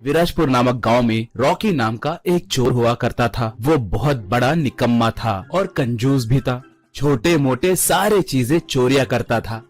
विराजपुर नामक गांव में रॉकी नाम का एक चोर हुआ करता था। वो बहुत बड़ा निकम्मा था और कंजूस भी था। छोटे मोटे सारे चीजें चोरिया करता था।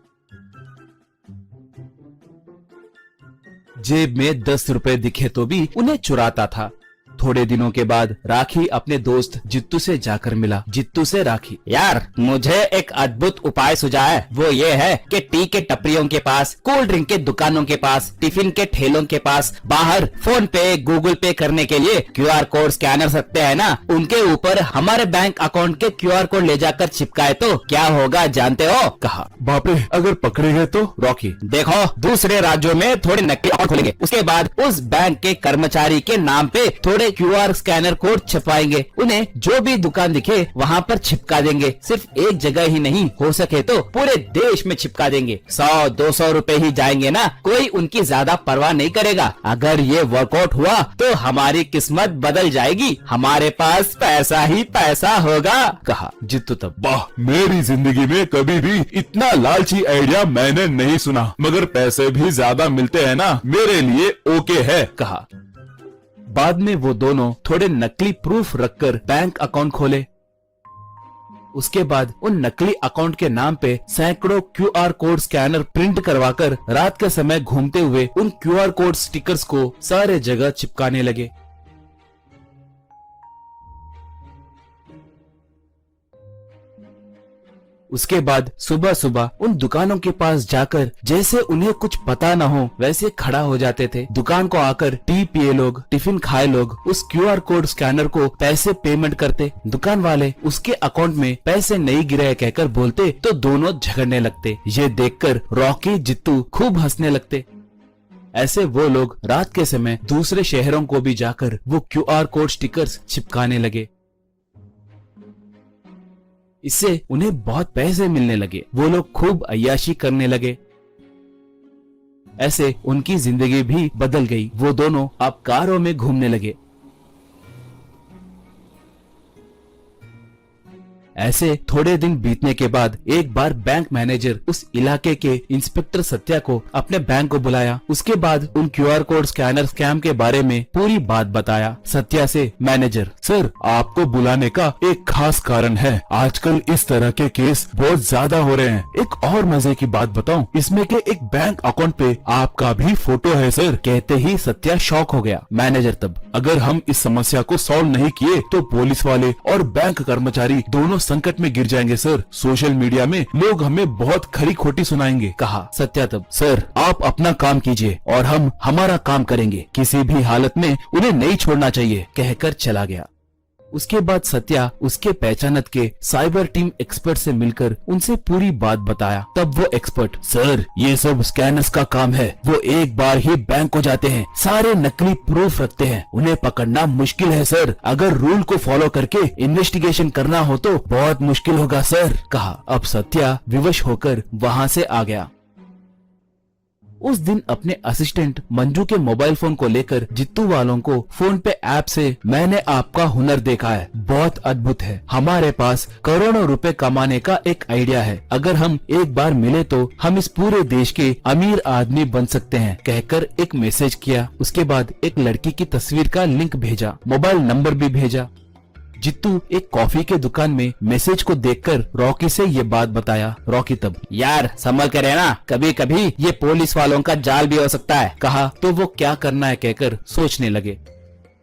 जेब में 10 रुपए दिखे तो भी उन्हें चुराता था। थोड़े दिनों के बाद राखी अपने दोस्त जित्तू से जाकर मिला। जित्तू से राखी, यार मुझे एक अद्भुत उपाय सुझा है। वो ये है कि टी के टपरियों के पास, कोल्ड ड्रिंक के दुकानों के पास, टिफिन के ठेलों के पास बाहर फोन पे गूगल पे करने के लिए क्यूआर कोड स्कैनर सकते हैं ना, उनके ऊपर हमारे बैंक अकाउंट के क्यूआर कोड ले जाकर चिपकाए तो क्या होगा जानते हो? कहा। बाप रे, अगर पकड़े गए तो? रॉकी, देखो दूसरे राज्यों में थोड़े नकली अकाउंट खोलेंगे, उसके बाद उस बैंक के कर्मचारी के नाम पे थोड़े क्यूआर स्कैनर कोड छपवाएंगे, उन्हें जो भी दुकान दिखे वहाँ पर छिपका देंगे। सिर्फ एक जगह ही नहीं, हो सके तो पूरे देश में छिपका देंगे। 100-200 रुपए ही जाएंगे ना, कोई उनकी ज्यादा परवाह नहीं करेगा। अगर ये वर्कआउट हुआ तो हमारी किस्मत बदल जाएगी, हमारे पास पैसा ही पैसा होगा। कहा। जित्तू तब, वाह, मेरी जिंदगी में कभी भी इतना लालची आइडिया मैंने नहीं सुना, मगर पैसे भी ज्यादा मिलते हैं ना, मेरे लिए ओके है। कहा। बाद में वो दोनों थोड़े नकली प्रूफ रखकर बैंक अकाउंट खोले। उसके बाद उन नकली अकाउंट के नाम पे सैकड़ों क्यूआर कोड स्कैनर प्रिंट करवाकर रात के समय घूमते हुए उन क्यूआर कोड स्टिकर्स को सारे जगह चिपकाने लगे। उसके बाद सुबह सुबह उन दुकानों के पास जाकर जैसे उन्हें कुछ पता न हो वैसे खड़ा हो जाते थे। दुकान को आकर टी पिए लोग, टिफिन खाए लोग उस क्यूआर कोड स्कैनर को पैसे पेमेंट करते। दुकान वाले उसके अकाउंट में पैसे नहीं गिरे कहकर बोलते तो दोनों झगड़ने लगते। ये देखकर रॉकी जित्तू खूब हंसने लगते। ऐसे वो लोग रात के समय दूसरे शहरों को भी जाकर वो क्यूआर कोड स्टिकर्स चिपकाने लगे। इससे उन्हें बहुत पैसे मिलने लगे। वो लोग खूब अय्याशी करने लगे। ऐसे उनकी जिंदगी भी बदल गई। वो दोनों अब कारों में घूमने लगे। ऐसे थोड़े दिन बीतने के बाद एक बार बैंक मैनेजर उस इलाके के इंस्पेक्टर सत्या को अपने बैंक को बुलाया। उसके बाद उन क्यूआर कोड स्कैनर स्कैम के बारे में पूरी बात बताया। सत्या से मैनेजर, सर, आपको बुलाने का एक खास कारण है। आजकल इस तरह के केस बहुत ज्यादा हो रहे हैं। एक और मजे की बात बताऊं, इसमें के एक बैंक अकाउंट पे आपका भी फोटो है सर। कहते ही सत्या शॉक हो गया। मैनेजर तब, अगर हम इस समस्या को सॉल्व नहीं किए तो पुलिस वाले और बैंक कर्मचारी दोनों संकट में गिर जाएंगे सर। सोशल मीडिया में लोग हमें बहुत खरी खोटी सुनाएंगे। कहा। सत्या तब, सर आप अपना काम कीजिए और हम हमारा काम करेंगे। किसी भी हालत में उन्हें नहीं छोड़ना चाहिए कहकर चला गया। उसके बाद सत्या उसके पहचानत के साइबर टीम एक्सपर्ट से मिलकर उनसे पूरी बात बताया। तब वो एक्सपर्ट, सर ये सब स्कैनर्स का काम है। वो एक बार ही बैंक को जाते हैं, सारे नकली प्रूफ रखते हैं, उन्हें पकड़ना मुश्किल है सर। अगर रूल को फॉलो करके इन्वेस्टिगेशन करना हो तो बहुत मुश्किल होगा सर। कहा। अब सत्या विवश होकर वहाँ से आ गया। उस दिन अपने असिस्टेंट मंजू के मोबाइल फोन को लेकर जित्तू वालों को फोन पे ऐप से, मैंने आपका हुनर देखा है, बहुत अद्भुत है, हमारे पास करोड़ों रुपए कमाने का एक आइडिया है, अगर हम एक बार मिले तो हम इस पूरे देश के अमीर आदमी बन सकते हैं कहकर एक मैसेज किया। उसके बाद एक लड़की की तस्वीर का लिंक भेजा, मोबाइल नंबर भी भेजा। जित्तू एक कॉफी के दुकान में मैसेज को देखकर रॉकी से ये बात बताया। रॉकी तब, यार संभल कर रहना, कभी कभी ये पुलिस वालों का जाल भी हो सकता है। कहा। तो वो क्या करना है कहकर सोचने लगे।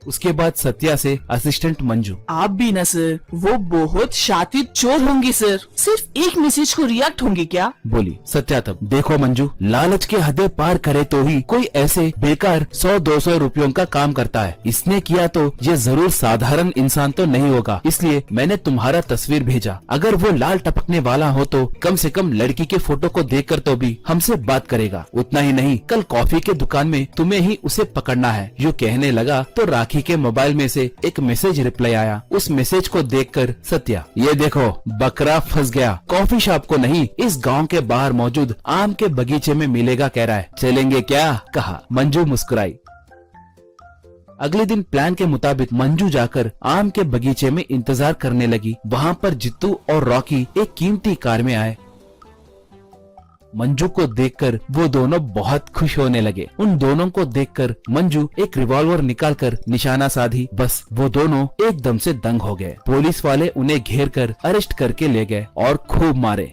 उसके बाद सत्या से असिस्टेंट मंजू, आप भी ना सर, वो बहुत शातिर चोर होंगी सर, सिर्फ एक मैसेज को रिएक्ट होंगे क्या? बोली। सत्या तब, देखो मंजू, लालच के हदें पार करे तो ही कोई ऐसे बेकार 100-200 रुपयों का काम करता है। इसने किया तो ये जरूर साधारण इंसान तो नहीं होगा, इसलिए मैंने तुम्हारा तस्वीर भेजा। अगर वो लाल टपकने वाला हो तो कम से कम लड़की के फोटो को देखकर तो भी हमसे बात करेगा। उतना ही नहीं, कल कॉफी के दुकान में तुम्हें ही उसे पकड़ना है। यूँ कहने लगा तो राखी के मोबाइल में से एक मैसेज रिप्लाई आया। उस मैसेज को देखकर सत्या, ये देखो बकरा फंस गया, कॉफी शॉप को नहीं इस गांव के बाहर मौजूद आम के बगीचे में मिलेगा कह रहा है, चलेंगे क्या? कहा। मंजू मुस्कुराई। अगले दिन प्लान के मुताबिक मंजू जाकर आम के बगीचे में इंतजार करने लगी। वहाँ पर जित्तू और रॉकी एक कीमती कार में आए। मंजू को देखकर वो दोनों बहुत खुश होने लगे। उन दोनों को देखकर मंजू एक रिवॉल्वर निकालकर निशाना साधी। बस वो दोनों एकदम से दंग हो गए। पुलिस वाले उन्हें घेर कर अरेस्ट करके ले गए और खूब मारे।